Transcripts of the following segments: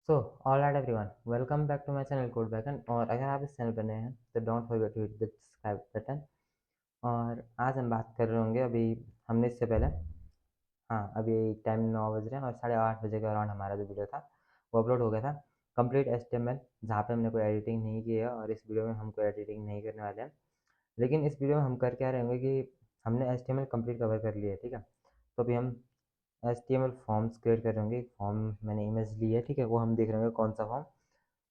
So all right everyone, welcome back to my channel Code Bacon. और अगर आप इस चैनल पर नए हैं तो don't forget to hit the subscribe button. और आज हम बात कर रहे होंगे अभी हमने इससे पहले, हाँ, अभी टाइम 9 बज रहे हैं और 8:30 बजे के अराउंड हमारा जो वीडियो था वो अपलोड हो गया था, कंप्लीट HTML, जहाँ पे हमने कोई एडिटिंग नहीं की है। और इस वीडियो में हम कोई एडिटिंग नहीं करने वाले हैं, लेकिन इस वीडियो में हम कर क्या रहे होंगे कि हमने HTML कंप्लीट कवर कर लिया है, ठीक है। तो अभी हम HTML फॉर्म्स क्रिएट कर रहे होंगे। एक फॉर्म मैंने इमेज ली है, ठीक है, वो हम देख रहे होंगे कौन सा फॉर्म।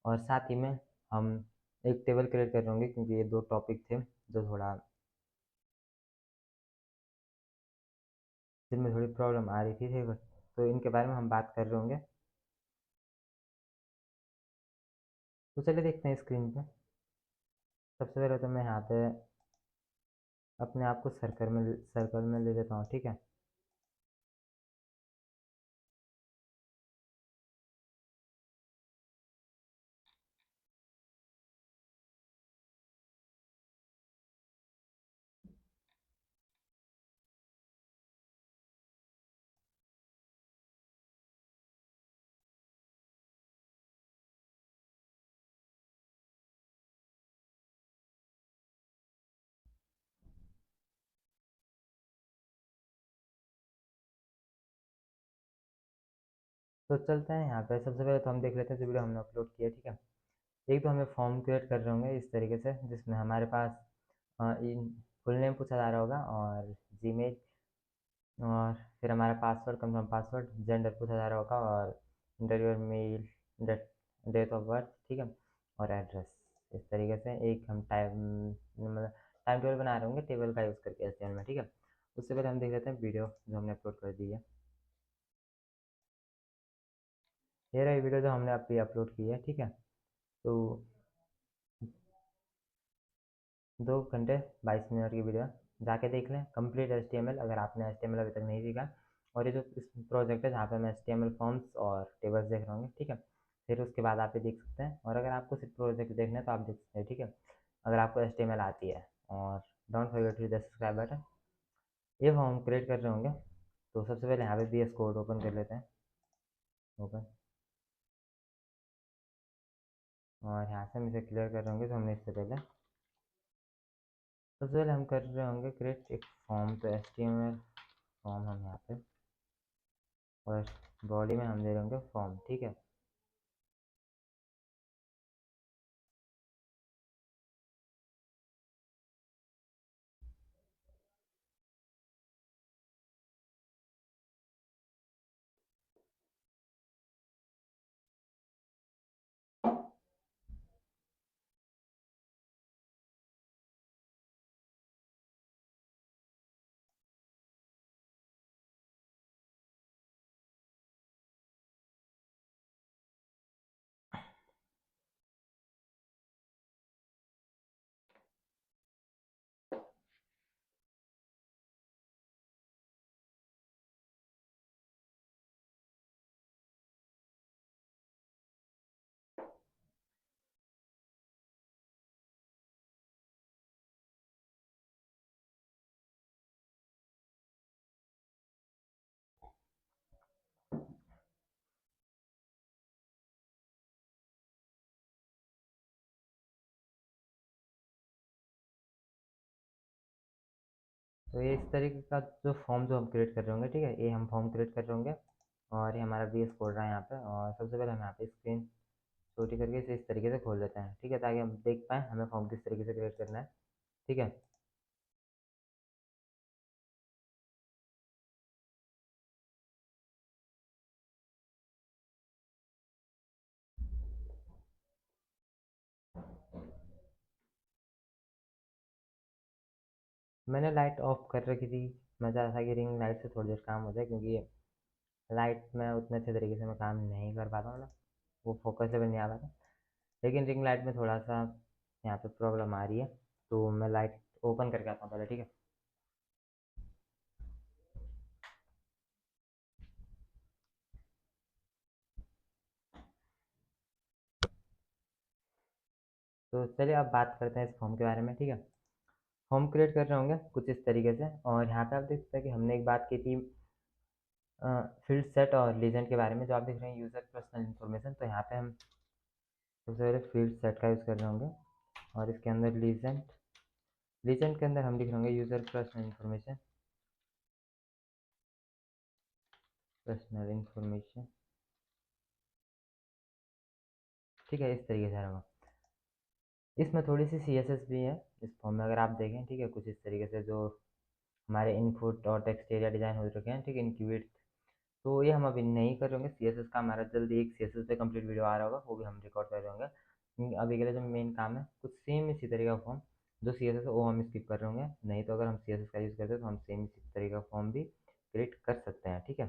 और साथ ही में हम एक टेबल क्रिएट कर रहे होंगे, क्योंकि ये दो टॉपिक थे जो थोड़ा जिनमें थोड़ी प्रॉब्लम आ रही थी, ठीक है। तो इनके बारे में हम बात कर रहे होंगे। तो चलिए देखते हैं स्क्रीन पे। सबसे पहले तो मैं यहाँ पे अपने आप को सर्कल में ले लेता हूँ, ठीक है। तो चलते हैं यहाँ पे। सबसे पहले तो हम देख लेते हैं जो वीडियो हमने अपलोड किया, ठीक है। एक तो हमें फॉर्म क्रिएट कर रहे होंगे इस तरीके से, जिसमें हमारे पास इन फुल नेम पूछा जा रहा होगा और जीमेल, और फिर हमारा पासवर्ड, कंफर्म पासवर्ड, जेंडर पूछा जा रहा होगा, और interviewer mail, date date of birth, ठीक है, और एड्रेस। इस तरीके से एक हम टाइम टेबल बना रहे होंगे, टेबल का यूज़ करके HTML में, ठीक है। उससे पहले हम देख लेते हैं वीडियो जो हमने अपलोड कर दी है। ये रही वीडियो जो हमने अभी अपलोड की है, ठीक है। तो 2 घंटे 22 मिनट की वीडियो, जाके देख लें कंप्लीट HTML, अगर आपने HTML अभी तक नहीं सीखा। और ये जो इस प्रोजेक्ट है जहाँ पे मैं HTML फॉर्म्स और टेबल्स देख रहा हूँ, ठीक है। फिर उसके बाद आप ये देख सकते हैं, और अगर आपको सिर्फ प्रोजेक्ट देखना है तो आप देख सकते हैं, ठीक है, अगर आपको HTML आती है। और don't forget to the subscribe button. ये फॉर्म क्रिएट कर रहे होंगे, तो सबसे पहले यहाँ पे VS कोड ओपन कर लेते हैं। ओपन। और यहाँ से हम इसे क्लियर कर रहे होंगे, तो हमने इससे पहले सबसे पहले हम कर रहे होंगे क्रिएट एक फॉर्म। तो HTML फॉर्म हम यहाँ पे, और बॉडी में हम दे रहे होंगे फॉर्म, ठीक है। तो ये इस तरीके का जो फॉर्म जो हम क्रिएट कर रहे होंगे, ठीक है, ये हम फॉर्म क्रिएट कर रहे होंगे। और ये हमारा VS कोड रहा है यहाँ पे। और सबसे पहले हम यहाँ पे स्क्रीन छोटी करके इसे इस तरीके से खोल देते हैं, ठीक है, ताकि हम देख पाएँ हमें फॉर्म किस तरीके से क्रिएट करना है, ठीक है। मैंने लाइट ऑफ कर रखी थी। मैं चाहता था कि रिंग लाइट से थोड़ी देर काम हो जाए, क्योंकि ये लाइट में उतने अच्छे तरीके से मैं काम नहीं कर पाता हूँ ना, वो फोकस लेवल नहीं आ पाता। लेकिन रिंग लाइट में थोड़ा सा यहाँ पे प्रॉब्लम आ रही है, तो मैं लाइट ओपन करके आता हूँ पहले, ठीक है। तो चलिए अब बात करते हैं इस फॉर्म के बारे में, ठीक है। फॉर्म क्रिएट कर रहे होंगे कुछ इस तरीके से, और यहाँ पे आप देख सकते हैं कि हमने एक बात की थी फील्ड सेट और लीजेंड के बारे में जो आप देख रहे हैं यूज़र पर्सनल इन्फॉर्मेशन, तो यहाँ पे हम सबसे पहले फील्ड सेट का यूज़ कर रहे होंगे और इसके अंदर लीजेंड लीजेंड के अंदर हम लिख रहे होंगे यूज़र पर्सनल इन्फॉर्मेशन। ठीक है, इस तरीके से होगा। इसमें थोड़ी सी CSS भी है इस फॉर्म में, अगर आप देखें। ठीक है, कुछ इस तरीके से जो हमारे इनपुट और टेक्स्ट एरिया डिज़ाइन हो चुके हैं। ठीक है, इनकी विड्थ तो ये हम अभी नहीं कर रहे होंगे। CSS का हमारा जल्दी एक CSS पे कंप्लीट वीडियो आ रहा होगा, वो भी हम रिकॉर्ड कर रहे होंगे। अभी के लिए जो मेन काम है कुछ सेम इसी तरीके का फॉर्म जो CSS है वो हम स्किप कर रहे होंगे। नहीं तो अगर हम CSS का यूज़ करते हैं तो हम सेम इसी तरीके का फॉर्म भी क्रिएट कर सकते हैं। ठीक है,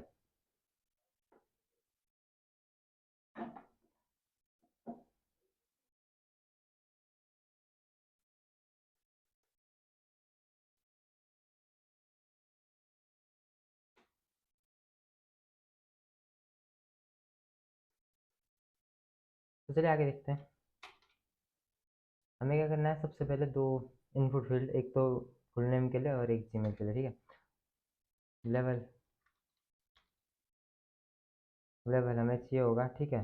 तो चलिए आगे देखते हैं। हमें क्या करना है, सबसे पहले दो इनपुट फील्ड, एक तो फुल नेम के लिए और एक जीमेल के लिए। ठीक है, लेवल लेवल हमें चाहिए होगा। ठीक है,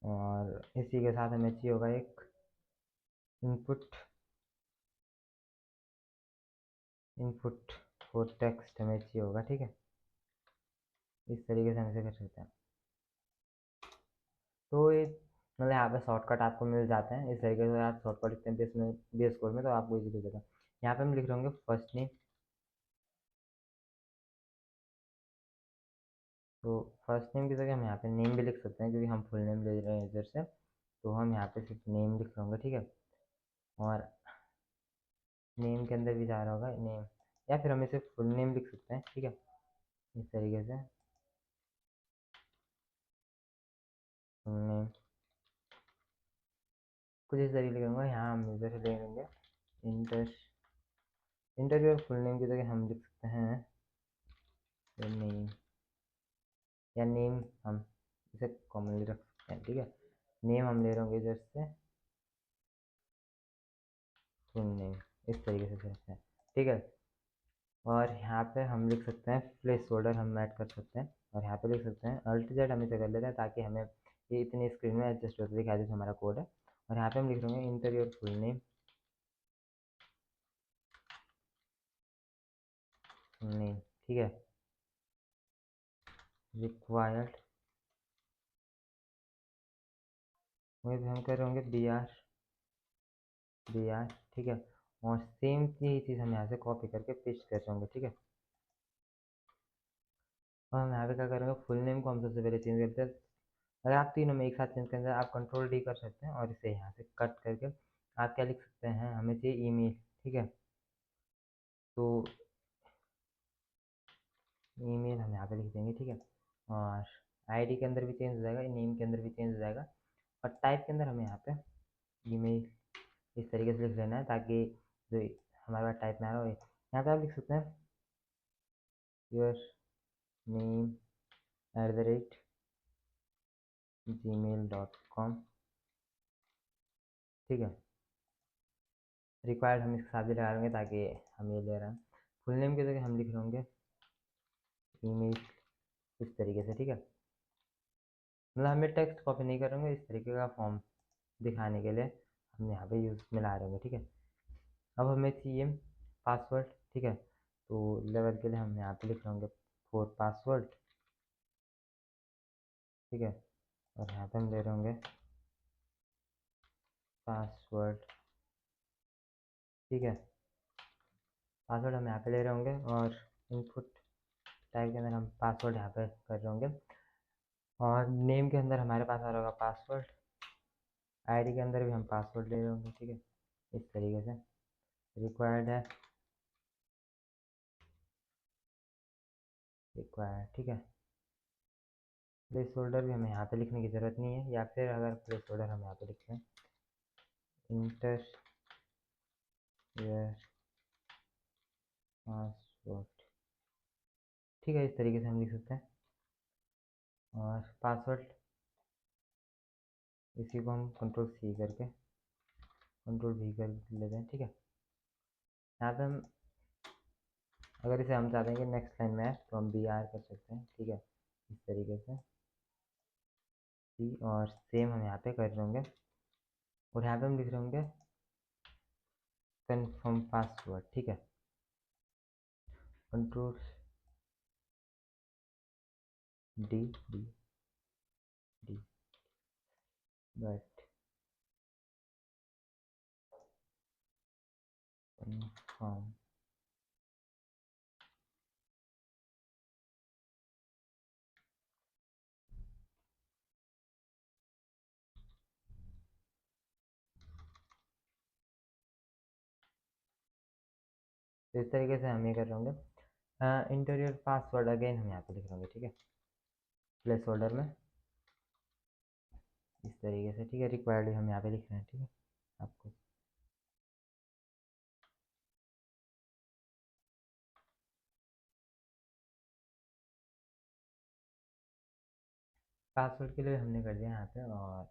और इसी के साथ हमें चाहिए होगा एक इनपुट इनपुट फॉर टेक्स्ट हमें चाहिए होगा। ठीक है, इस तरीके से हम इसे कर सकते हैं। तो ये मतलब यहाँ पे शॉर्टकट आपको मिल जाते हैं। इस तरीके से आप शॉर्टकट लिखते हैं बेस कोड में तो आपको इजी हो जाएगा। यहाँ पे हम लिख रहे होंगे फर्स्ट नेम। तो फर्स्ट नेम की जगह हम यहाँ पे नेम भी लिख सकते हैं क्योंकि हम फुल नेम ले रहे हैं यूजर से, तो हम यहाँ पे सिर्फ नेम लिख रहे होंगे। ठीक है, और नेम के अंदर भी जा रहा होगा नेम, या फिर हम इसे फुल नेम लिख सकते हैं। ठीक है, इस तरीके से फुल नेम कुछ इस तरीके लिखूंगा। यहाँ हम यूजर से ले लेंगे इंटर इंटरव्यू और फुल नेम की जगह हम लिख सकते हैं नेम, या नेम हम इसे कॉमनली रख सकते हैं। ठीक है, नेम हम ले रहे होंगे यूजर से फुल नेम, इस तरीके से रखते हैं। ठीक है, और यहाँ पे हम लिख सकते हैं प्लेस होल्डर हम ऐड कर सकते हैं, और यहाँ पे लिख सकते हैं अल्ट जेड हम इसे कर लेते हैं ताकि हमें ये इतनी स्क्रीन में एडजस्ट होकर दिखाई दे हमारा कोड है। और यहाँ पे हम लिख रहे हैं इंटरव्यू फुल नेम ठीक है, रिक्वायर्ड वही भी हम कर रहे होंगे बी आर। ठीक है, और सेम यही चीज़ हम यहाँ से कॉपी करके पेस्ट कर रहे होंगे। ठीक है, और हम यहाँ पे क्या करेंगे, फुल नेम को हम सबसे पहले चेंज करते हैं। अगर आप तीनों में एक साथ चेंज करना आप कंट्रोल डी कर सकते हैं और इसे यहाँ से कट करके आप क्या लिख सकते हैं, हमें चाहिए ईमेल। ठीक है, तो ईमेल हम यहाँ पे लिख देंगे। ठीक है, और आईडी के अंदर भी चेंज हो जाएगा, नेम के अंदर भी चेंज हो जाएगा, और टाइप के अंदर हमें यहाँ पे ईमेल इस तरीके से लिख लेना है ताकि जो हमारे पास टाइप में आ रहा हो यहाँ पे आप लिख सकते हैं योर नेम @gmail.com। ठीक है, रिक्वायर्ड हम इसके साथ भी लगा लेंगे ताकि हम ये ले रहे हैं। फुल नेम की जगह हम लिख रहे होंगे ईमेल, इस तरीके से। ठीक है, मतलब हमें टेक्स्ट कॉपी नहीं करेंगे, इस तरीके का फॉर्म दिखाने के लिए हम यहाँ पे यूज़ में ला रहे होंगे। ठीक है, अब हमें चाहिए पासवर्ड। ठीक है, तो लेवल के लिए हम यहाँ पे लिख रहे होंगे फॉर पासवर्ड। ठीक है, और यहाँ पे हम ले रहे होंगे पासवर्ड। ठीक है, पासवर्ड हम यहाँ पे ले रहे होंगे, और इनपुट टाइप के अंदर हम पासवर्ड यहाँ पे कर रहे होंगे, और नेम के अंदर हमारे पास आ रहा होगा पासवर्ड। आईडी के अंदर भी हम पासवर्ड ले रहे होंगे। ठीक है, इस तरीके से रिक्वायर्ड है रिक्वायर्ड। ठीक है, प्लेस होल्डर भी हमें यहाँ पे लिखने की ज़रूरत नहीं है, या फिर अगर प्लेस होल्डर हम यहाँ पे लिखते हैं इंटर पासवर्ड। ठीक है, इस तरीके से हम लिख सकते हैं, और पासवर्ड इसी को हम कंट्रोल C करके कंट्रोल V कर लेते हैं। ठीक है, यहाँ पे हम अगर इसे हम चाहते हैं कि नेक्स्ट लाइन में है तो हम बी आर कर सकते हैं, ठीक है, इस तरीके से सी, और सेम हम यहाँ पे कर रहे होंगे और यहाँ पे हम लिख रहे होंगे कन्फर्म पासवर्ड, ठीक है, control D D D but confirm. तो इस तरीके से हम ये कर रहे होंगे। इंटीरियर पासवर्ड अगेन हम यहाँ पे लिख रहे होंगे, ठीक है, प्लेस होल्डर में इस तरीके से, ठीक है, रिक्वायर्ड हम यहाँ पे लिख रहे हैं, ठीक है, आपको पासवर्ड के लिए हमने कर दिया यहाँ पे। और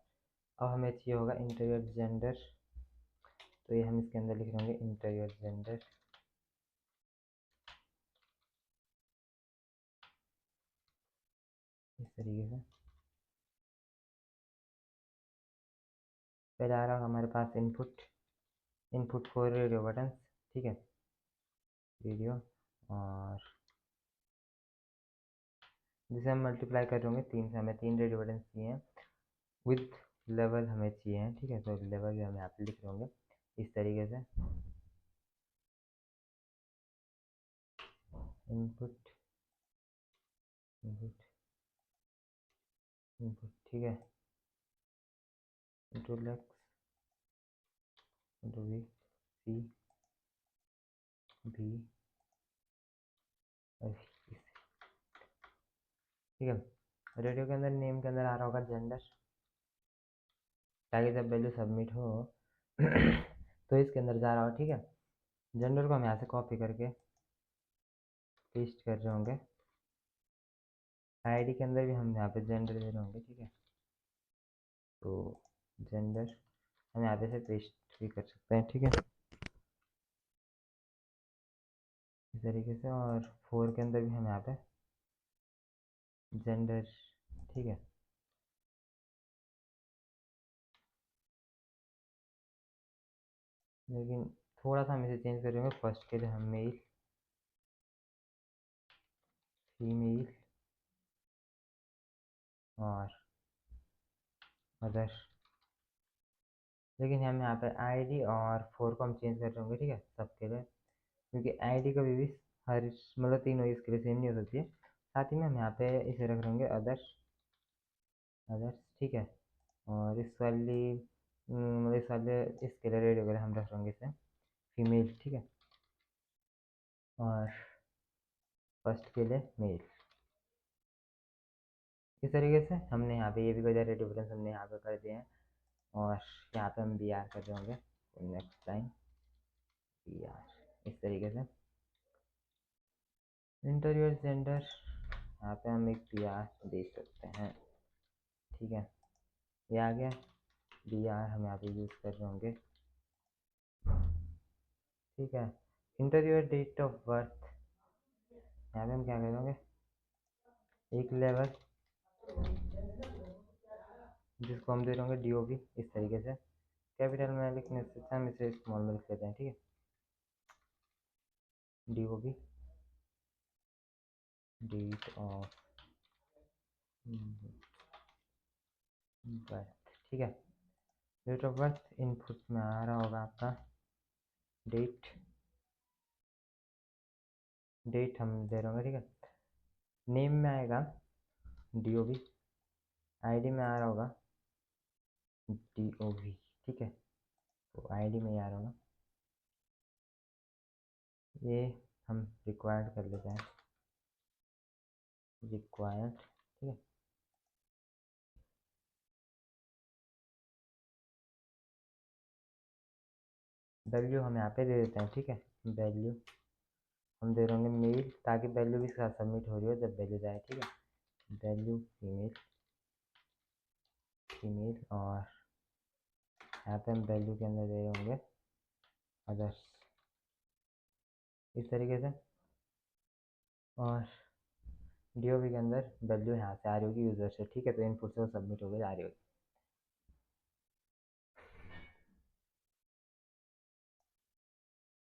अब हमें चाहिए होगा इंटीरियर जेंडर, तो ये हम इसके अंदर लिख रहे होंगे इंटीरियर जेंडर, इस तरीके से। पहले आ रहा होगा हमारे पास input, input for radio button, ठीक है, रेडियो, और जिसे हम मल्टीप्लाई कर रहे होंगे 3 से, हमें 3 रेडियो बटन चाहिए हैं, विथ लेवल हमें चाहिए हैं, ठीक है, तो लेवल भी हम यहाँ पे लिख रहे होंगे इस तरीके से, इनपुट इनपुट इनपुट, ठीक है, कंट्रोल एक्स, कंट्रोल वी, सी, भी, ठीक है। रेडियो के अंदर नेम के अंदर आ रहा होगा जेंडर, ताकि जब वैल्यू सबमिट हो तो इसके अंदर जा रहा हो, ठीक है। जेंडर को हम यहाँ से कॉपी करके पेस्ट कर रहे होंगे, आईडी के अंदर भी हम यहाँ पे जेंडर दे रहे होंगे, ठीक है, तो जेंडर हम यहाँ पे से पेस्ट भी कर सकते हैं, ठीक है, इस तरीके से। और 4 के अंदर भी हम यहाँ पे जेंडर, ठीक है, लेकिन थोड़ा सा हम इसे चेंज कर देंगे। फर्स्ट के लिए हम मेल, फीमेल और अदर, लेकिन हम यहाँ पे आईडी और 4 को हम चेंज कर रहे होंगे, ठीक है, सबके लिए, क्योंकि आईडी कभी भी हर मतलब तीनों इसके लिए सेम नहीं हो सकती है। साथ ही में हम यहाँ पे इसे रख देंगे अदर्स, अदर्स, ठीक है, और इस वाली मतलब इस वाले इसके लिए रेडियो के लिए हम रख देंगे इसे फीमेल, ठीक है, और फर्स्ट के लिए मेल। इस तरीके से हमने यहाँ पे ये भी कर रेडियो बटन हमने यहाँ पे कर दिए हैं। और यहाँ पे हम बी आर कर रहे होंगे नेक्स्ट टाइम, बी आर इस तरीके से। इंटीरियर जेंडर यहाँ पे हम एक बी आर दे सकते हैं, ठीक है, ये आ गया बी आर हम यहाँ पे यूज़ कर रहे होंगे, ठीक है। इंटीरियर डेट ऑफ बर्थ यहाँ पे हम क्या कर होंगे, एक लेवल जिसको हम दे रहे होंगे डी ओ बी, इस तरीके से। कैपिटल में लिखने से हम इसे स्मॉल में लिख लेते हैं, ठीक है, D O B, date of birth, ठीक है। डेट ऑफ बर्थ इनपुट में आ रहा होगा आपका डेट, डेट हम दे रहे होंगे, ठीक है। नेम में आएगा D O B, I D में आ रहा होगा डी ओ वी, ठीक है, तो आई डी में ही आ रहा होगा। ये हम रिक्वायर्ड कर लेते हैं, रिक्वायर्ड, ठीक है, वैल्यू हम यहाँ पे दे देते हैं, ठीक है, वैल्यू हम दे रहे होंगे मेल, ताकि वैल्यू भी साथ सबमिट हो रही हो जब वैल्यू जाए, ठीक है, वैल्यू फीमेल, फीमेल, और यहाँ पे हम वैल्यू के अंदर दे रहे होंगे अदर्स, इस तरीके से। और डीओबी के अंदर वैल्यू यहाँ से आ रही होगी यूज़र से, ठीक है। तो इनपुट से वो सबमिट हो गई आ रही होगी।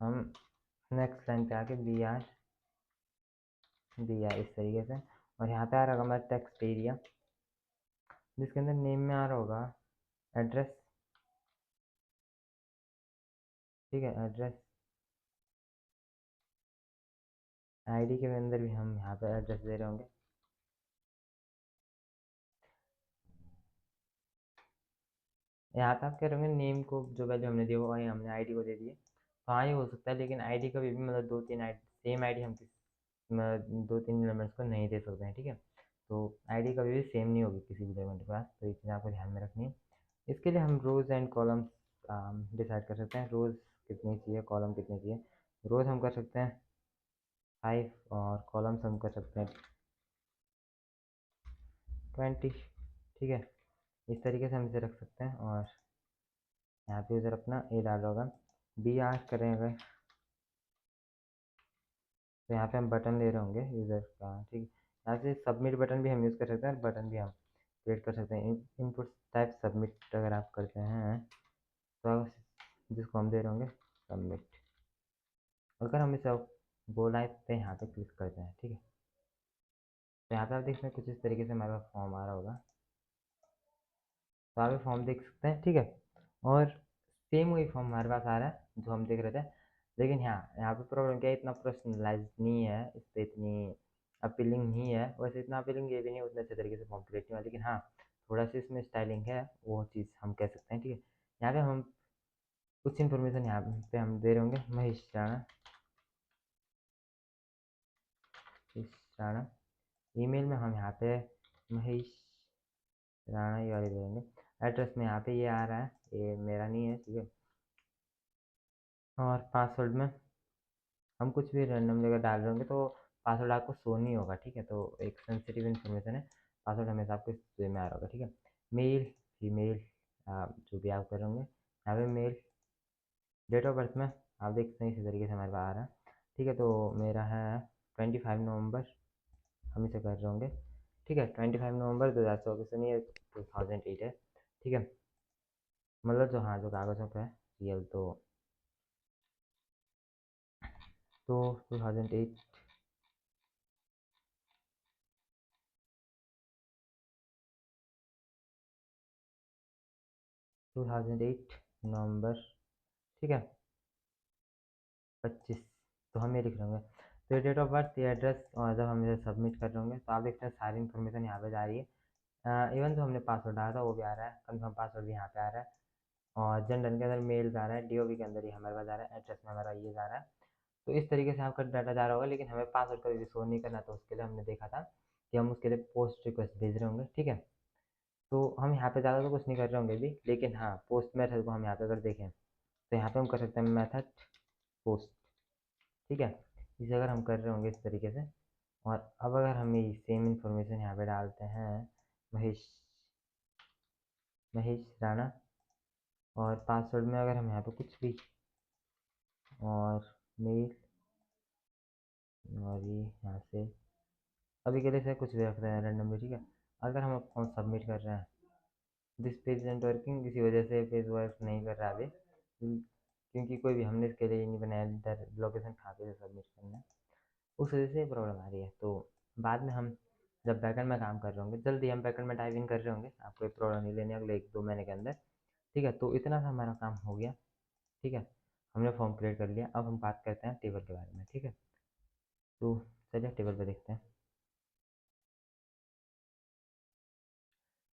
हम नेक्स्ट लाइन पे आके बी आर इस तरीके से, और यहाँ पे आ रहा होगा हमारा टेक्स्ट एरिया, जिसके अंदर नेम में आ रहा होगा एड्रेस, ठीक है। एड्रेस आईडी के अंदर भी हम यहाँ पे एड्रेस दे रहे होंगे। यहाँ पे आप कह रहे होंगे नेम को जो वैल्यू हमने दी वो वही हमने आईडी को दे दिए, तो हाँ ये हो सकता है, लेकिन आईडी कभी भी मतलब दो तीन आईडी सेम आईडी हम दो तीन एलिमेंट्स को नहीं दे सकते हैं, ठीक है। तो आईडी कभी भी सेम नहीं होगी किसी भी एलिमेंट के पास, तो ये चीज़ आपको ध्यान में रखनी है। इसके लिए हम रोज़ एंड कॉलम्स डिसाइड कर सकते हैं, रोज़ कितनी चाहिए कॉलम कितनी चाहिए। रोज़ हम कर सकते हैं 5 और कॉलम्स हम कर सकते हैं 20, ठीक है। इस तरीके से हम इसे रख सकते हैं। और यहाँ पे यूज़र अपना ए डाल होगा, बी आर करेंगे, तो यहाँ पे हम बटन ले रहे होंगे यूज़र का, ठीक है। यहाँ से सबमिट बटन भी हम यूज़ कर सकते हैं और बटन भी हम क्रिएट कर सकते हैं। इनपुट टाइप सबमिट अगर आप करते हैं तो जिसको हम दे रहे होंगे सबमिट, अगर हम इसे गो लाइव पे यहाँ पे क्लिक करते हैं, ठीक है। तो यहाँ पे आप देखते हैं कुछ इस तरीके से हमारे पास फॉर्म आ रहा होगा, तो आप फॉर्म देख सकते हैं, ठीक है। और सेम वही फॉर्म हमारे पास आ रहा है जो हम देख रहे थे, लेकिन यहाँ पे प्रॉब्लम क्या है, इतना पर्सनलाइज नहीं है, इस पर इतनी अपीलिंग नहीं है। वैसे इतना अपीलिंग ये भी नहीं, उतने अच्छे तरीके से फॉर्म क्रिएट नहीं हुआ, लेकिन हाँ थोड़ा सा इसमें स्टाइलिंग है, वो चीज़ हम कह सकते हैं, ठीक है। यहाँ पे हम कुछ इन्फॉर्मेशन यहाँ पे हम दे रहे होंगे, महेश राणा, राणा। ईमेल में हम यहाँ पे महेश राणा ये वाले दे देंगे। एड्रेस में यहाँ पे ये आ रहा है, ये मेरा नहीं है, ठीक है। और पासवर्ड में हम कुछ भी रैंडम जगह डाल रहे होंगे तो पासवर्ड आपको शो नहीं होगा, ठीक है। तो एक सेंसिटिव इन्फॉर्मेशन है, पासवर्ड हमेशा आपको इस वे में आ रहा होगा, ठीक है। मेल फीमेल जो भी आप करेंगे, यहाँ पे मेल। डेट ऑफ बर्थ में आप देख सकते हैं इसी तरीके से हमारे पास आ रहा है, ठीक है। तो मेरा है 25 नवंबर, हम इसे कर रहे होंगे, ठीक है। 25 नवंबर 2024 से नहीं है, 2008 है, ठीक है। मतलब जो हाँ जो कागज़ों पे है रियल, तो 2008, 2008 नवंबर, ठीक है 25, तो हम ये लिख रहे होंगे। तो ये डेट ऑफ बर्थ, ये एड्रेस, और जब हम इसे सबमिट कर रहे होंगे तो आप देखते हैं सारी इन्फॉर्मेशन यहाँ पे जा रही है। इवन जो हमने पासवर्ड डाला था वो भी आ रहा है, कंफर्म पासवर्ड भी यहाँ पे आ रहा है, और जनरल के अंदर मेल जा रहा है, डीओबी के अंदर ही हमारे पास जा रहा है, एड्रेस में हमारा ये जा रहा है। तो इस तरीके से आपका डाटा जा रहा होगा, लेकिन हमें पासवर्ड कभी भी शो नहीं करना, तो उसके लिए हमने देखा था कि हम उसके लिए पोस्ट रिक्वेस्ट भेज रहे होंगे, ठीक है। तो हम यहाँ पे ज़्यादा तो कुछ नहीं कर रहे होंगे अभी, लेकिन हाँ पोस्ट मेथड को हम यहाँ पे अगर देखें तो यहाँ पे हम कर सकते हैं मेथड पोस्ट, ठीक है। इसे अगर हम कर रहे होंगे इस तरीके से, और अब अगर हम ये सेम इन्फॉर्मेशन यहाँ पे डालते हैं, महेश महेश राणा, और पासवर्ड में अगर हम यहाँ पे कुछ भी, और मेल, और ये यहाँ से अभी के लिए से कुछ भी रख रहे हैं रैंडमली, ठीक है। अगर हम फॉर्म सबमिट कर रहे हैं, दिस पेज इजंट वर्किंग, किसी वजह से पेज वर्क नहीं कर रहा अभी, क्योंकि कोई भी हमने इसके लिए नहीं बनाया लोकेशन कहाँ पे सबमिट करना है, उस वजह से प्रॉब्लम आ रही है। तो बाद में हम जब बैकएंड में काम कर रहे होंगे, जल्दी हम बैकएंड में टाइप इन कर रहे होंगे, आपको एक प्रॉब्लम नहीं लेनी अगले 1-2 महीने के अंदर, ठीक है। तो इतना सा हमारा काम हो गया, ठीक है। हमने फॉर्म क्रिएट कर लिया, अब हम बात करते हैं टेबल के बारे में, ठीक है। तो चलिए टेबल पे देखते हैं।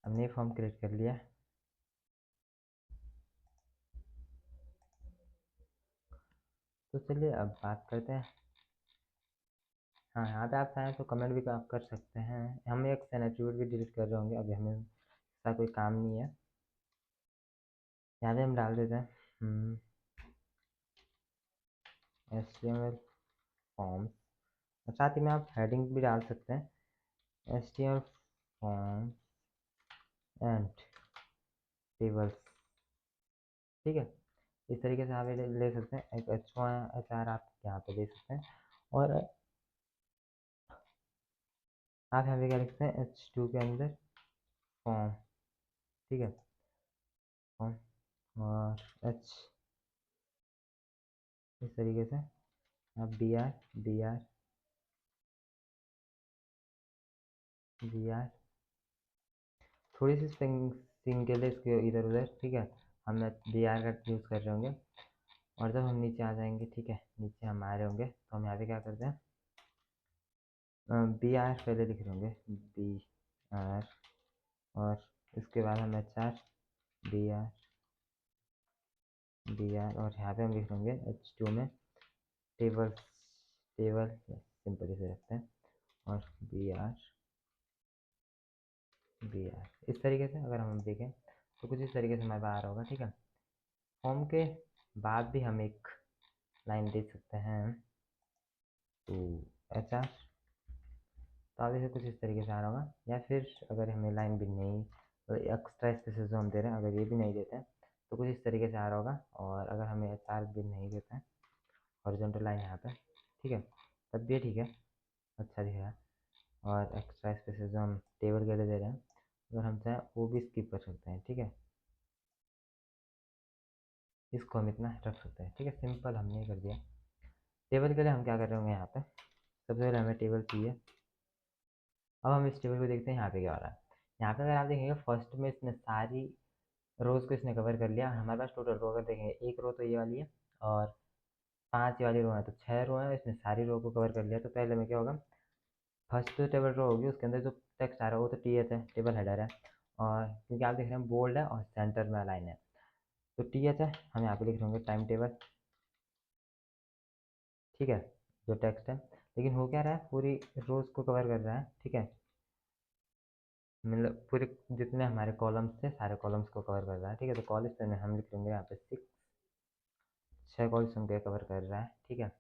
हमने फॉर्म क्रिएट कर लिया, तो चलिए अब बात करते हैं। हाँ यहाँ पे आप चाहें तो कमेंट भी आप कर सकते हैं, हम एक एट्रीब्यूट भी डिलीट कर रहे होंगे, अभी हमें इसका कोई काम नहीं है। यहाँ पे हम डाल देते हैं HTML फॉर्म्स, और साथ ही में आप हेडिंग भी डाल सकते हैं HTML फॉर्म्स एंड टेबल्स, ठीक है। इस तरीके से आप ये ले सकते हैं, एक अच्छा एच आर आप यहाँ पे दे सकते हैं। और आप यहाँ पे क्या लिखते हैं, H2 के अंदर फॉर्म, ठीक है, फॉर्म और H इस तरीके से आप बी आर थोड़ी सी स्प्रिंग के लिए इसके इधर उधर, ठीक है, हम बी आर का यूज़ कर रहे होंगे। और जब हम नीचे आ जाएंगे, ठीक है, नीचे हम आ रहे होंगे तो हम यहाँ पे क्या करते हैं, बी आर पहले लिख रहे होंगे, बी आर, और इसके बाद हम बी आर और यहाँ पे हम लिख होंगे H2 में टेबल टेबल सिंपल से रखते हैं, और बी आर इस तरीके से अगर हम देखें तो कुछ इस तरीके से हमारे पास आ रहा होगा, ठीक है। फॉर्म के बाद भी हम एक लाइन दे सकते हैं टू HR, तो आगे से कुछ इस तरीके से आ रहा होगा। या फिर अगर हमें लाइन भी नहीं, तो एक्स्ट्रा स्पेसेस जो हम दे रहे हैं अगर ये भी नहीं देते हैं तो कुछ इस तरीके से आ रहा होगा। और अगर हमें HR भी नहीं देते हैं, हॉरिजॉन्टल लाइन यहाँ पे, ठीक है, तब भी ठीक है, अच्छा दिख रहा है। और एक्स्ट्रा स्पेसेस जो हम टेबल के लिए दे रहे हैं अगर हम चाहें वो भी स्किप कर सकते हैं, ठीक है, इसको हम इतना रख सकते हैं, ठीक है, सिंपल हमने कर दिया। टेबल के लिए हम क्या कर रहे होंगे, यहाँ पे सबसे पहले हमें टेबल चाहिए। अब हम इस टेबल को देखते हैं यहाँ पे क्या हो रहा है। यहाँ पे अगर आप देखेंगे फर्स्ट में इसने सारी रोज को इसने कवर कर लिया। हमारे पास टोटल रो अगर देखेंगे, एक रो तो ये वाली है और 5 ये वाली रो है, तो 6 रो है, इसने सारी रो को कवर कर लिया। तो पहले में क्या होगा, फर्स्ट जो टेबल रो होगी उसके अंदर जो टेक्स्ट आ रहा है वो तो TH है, टेबल हेडर है, और क्योंकि आप देख रहे हैं बोल्ड है और सेंटर में अलाइन है, तो TH है, हम यहाँ पे लिख रहे होंगे टाइम टेबल, ठीक है, जो टेक्स्ट है। लेकिन हो क्या रहा है, पूरी रोज को कवर कर रहा है, ठीक है, मतलब पूरे जितने हमारे कॉलम्स थे सारे कॉलम्स को कवर कर रहा है, ठीक है। तो कॉलम्स में हम लिख लेंगे यहाँ पे 6, 6 कॉलम्स हम कवर कर रहा है, ठीक है।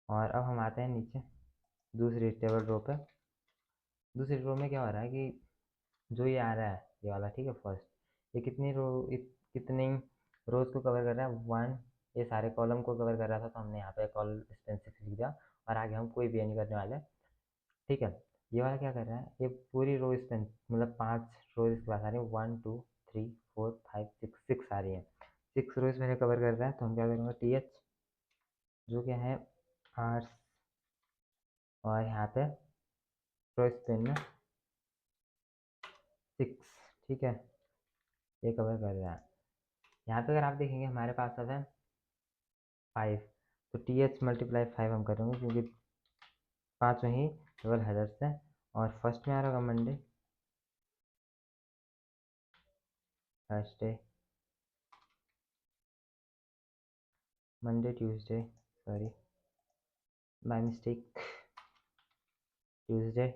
और अब हम आते हैं नीचे दूसरी टेबल रो पे। दूसरी रो में क्या हो रहा है कि जो ये आ रहा है ये वाला, ठीक है, फर्स्ट, ये कितनी रो, कितनी रोज को कवर कर रहा है, 1, ये सारे कॉलम को कवर कर रहा था, तो हमने यहाँ पे कॉल स्पेसिफिक लिख दिया। और आगे हम कोई भी नहीं करने वाले, ठीक है। ये वाला क्या कर रहा है, ये पूरी रो स्पेन मतलब 5 रोज इसके पास आ रही है, 1 2 3 4 5 6 आ रही है, 6 रोज मैंने कवर कर रहा है। तो हम क्या करेंगे, TH जो क्या है आर्स, और यहाँ पे रो स्पेन में 6, ठीक है, ये कवर कर रहा है। यहाँ पे अगर आप देखेंगे हमारे पास अब है 5, तो TH मल्टीप्लाई 5 हम करेंगे क्योंकि 5 वहीं डबल हेडर्स है। और फर्स्ट में आ रहा होगा Monday, Thursday, Monday Tuesday, sorry by mistake, Tuesday,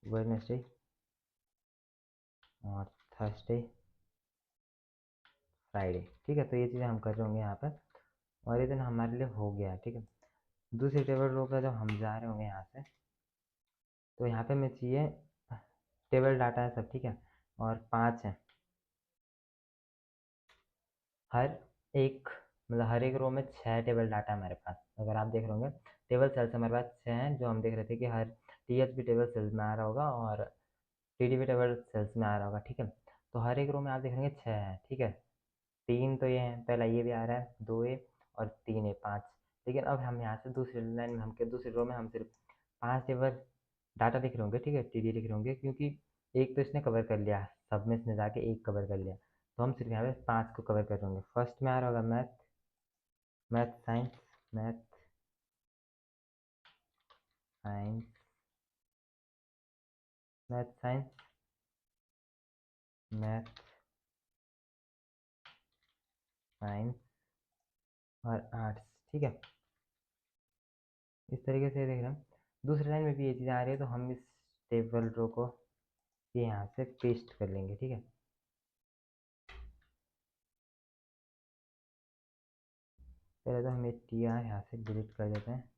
Wednesday और थर्सडे, फ्राइडे, ठीक है। तो ये चीज़ें हम कर रहे होंगे यहाँ पर, और ये दिन हमारे लिए हो गया, ठीक है। दूसरी टेबल रो पर जब हम जा रहे होंगे यहाँ से, तो यहाँ पे हमें चाहिए टेबल डाटा है सब, ठीक है, और 5 है हर एक, मतलब हर एक रो में 6 टेबल डाटा है हमारे पास। अगर आप देख रहे होंगे टेबल सेल्स हमारे पास 6 हैं, जो हम देख रहे थे कि हर TH भी टेबल सेल्स में आ रहा होगा और TD भी टेबल सेल्स में आ रहा होगा, ठीक है। तो हर एक रो में आप देख रहे 6 है, ठीक है। 3 तो ये है, पहला ये भी आ रहा है, 2A और 3A, 5। लेकिन अब हम यहाँ से दूसरी लाइन में हम दूसरी रो में हम सिर्फ 5 टेबल डाटा लिख रहे होंगे, ठीक है, TD लिख रहे होंगे, क्योंकि एक तो इसने कवर कर लिया, सब में इसने जाके एक कवर कर लिया, तो हम सिर्फ यहाँ पे 5 को कवर कर रहे होंगे। फर्स्ट में आ रहा होगा math, math science, math science, math science, math science और आर्ट्स, ठीक है। इस तरीके से देख रहे हैं, दूसरी लाइन में भी ये चीज़ें आ रही है, तो हम इस टेबल रो को यहाँ से पेस्ट कर लेंगे, ठीक है। पहले तो हम ये TR यहाँ से डिलीट कर देते हैं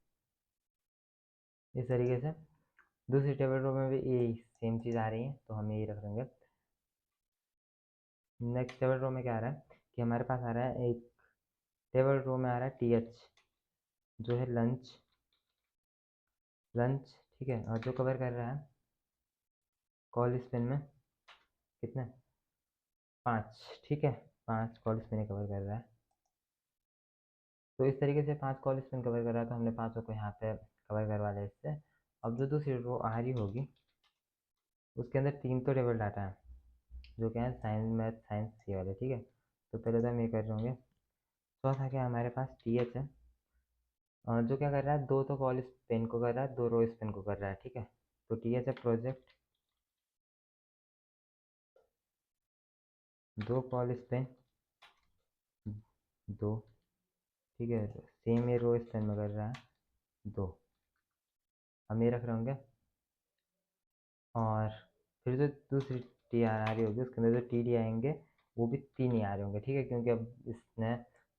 इस तरीके से। दूसरी टेबल रो में भी ये सेम चीज़ आ रही है, तो हम यही रख देंगे। नेक्स्ट टेबल रो में क्या आ रहा है कि हमारे पास आ रहा है, एक टेबल रो में आ रहा है TH, जो है लंच लंच, ठीक है। और जो कवर कर रहा है कॉल स्पेन में कितने, 5, ठीक है। 5 कॉल स्पेन कवर कर रहा है। तो इस तरीके से 5 कॉल स्पेन कवर कर रहा है, तो हमने 5 को यहाँ पे कवर करवा लिया इससे। अब जो दूसरी रो आ रही होगी उसके अंदर 3 तो टेबल डाटा है, जो क्या है साइंस, मैथ, साइंस, ये वाले, ठीक है। तो पहले तो हम ये कर रहे होंगे। चौथा क्या हमारे पास टी एच है, जो क्या कर रहा है, 2 तो कॉल स्पेन को कर रहा है, 2 रो स्पेन को कर रहा है, ठीक है। तो टी एच है प्रोजेक्ट 2 कॉल स्पेन 2, ठीक है। सेम ये रो स्पेन में कर रहा है 2, हम ये रख रहे होंगे। और फिर जो दूसरी टी आर आ रही होगी उसके अंदर जो टी डी आएंगे वो भी 3 ही आ रहे होंगे, ठीक है, क्योंकि अब इसने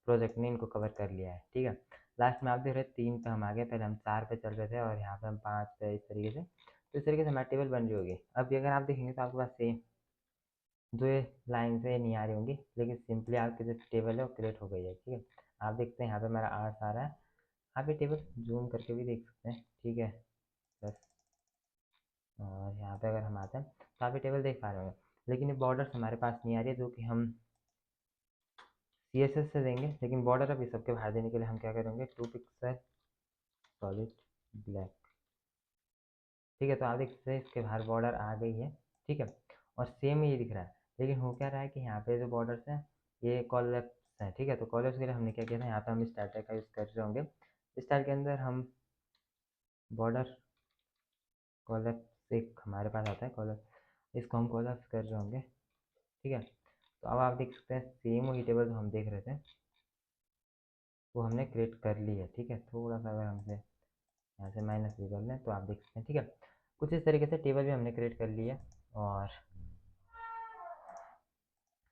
प्रोजेक्ट ने इनको कवर कर लिया है, ठीक है। लास्ट में आप देख रहे हैं 3 पे हम आ गए, पहले हम 4 पे चल रहे थे और यहाँ पे हम 5 पे, इस तरीके से। तो इस तरीके से हमारी टेबल बन रही होगी। अब अगर आप देखेंगे तो आपके पास सेम जो ये लाइन से नहीं आ रही होंगी, लेकिन सिंपली आपकी जो टेबल है वो क्रिएट हो गई है, ठीक है। आप देखते हैं यहाँ पे हमारा आर्ट्स आ रहा है। आप ये टेबल जूम करके भी देख सकते हैं, ठीक है। बस, और यहाँ पे अगर हम आते हैं तो आप ये टेबल देख पा रहे होंगे, लेकिन ये बॉर्डर्स हमारे पास नहीं आ रही है, जो कि हम सी एस एस से देंगे। लेकिन बॉर्डर अभी सबके बाहर देने के लिए हम क्या करेंगे, 2 पिक्सल सॉलिड ब्लैक, ठीक है। तो आप देख सकते हैं इसके बाहर बॉर्डर आ गई है, ठीक है। और सेम ये दिख रहा है, लेकिन हो क्या रहा है कि यहाँ पे जो बॉर्डर्स हैं ये कॉलएप्स हैं, ठीक है। तो कॉलएप्स के लिए हमने क्या किया था, यहाँ पे हम स्टार्टर का यूज़ कर रहे होंगे। स्टार के अंदर हम बॉर्डर कॉलएप्स एक हमारे पास आता है कॉलएप्स, इसको हम कॉलएप्स कर रहे होंगे, ठीक है। तो अब आप देख सकते हैं सेम वही टेबल जो हम देख रहे थे वो हमने क्रिएट कर ली है, ठीक है। थोड़ा सा अगर हमसे यहाँ से माइनस भी कर लें तो आप देख सकते हैं, ठीक है। कुछ इस तरीके से टेबल भी हमने क्रिएट कर ली है। और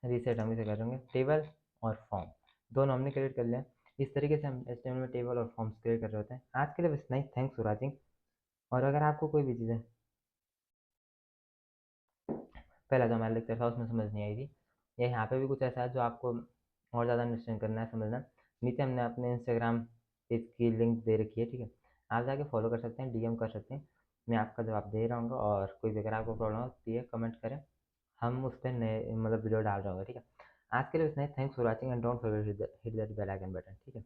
रीसेट हम इसे कर देंगे, टेबल और फॉर्म दोनों हमने क्रिएट कर लिया। इस तरीके से हम HTML में टेबल और फॉर्म्स क्रिएट कर रहे होते हैं। आज के लिए बस नहीं, थैंक्स फॉर वॉचिंग। और अगर आपको कोई भी चीज़ें पहला जो हमारा लेक्चर था उसमें समझ नहीं आई थी, या यहाँ पे भी कुछ ऐसा है जो आपको और ज़्यादा अंडरस्टैंड करना है, समझना, नीचे हमने अपने इंस्टाग्राम पेज की लिंक दे रखी है, ठीक है। आप जाके फॉलो कर सकते हैं, DM कर सकते हैं, मैं आपका जवाब दे रहा हूँ। और कोई भी अगर आपको प्रॉब्लम होती है कमेंट करें, हम उस पर नए मतलब वीडियो डाल रहे होंगे, ठीक है। आज के लिए उतना ही, thanks for watching and don't forget hit that bell icon button, ठीक है।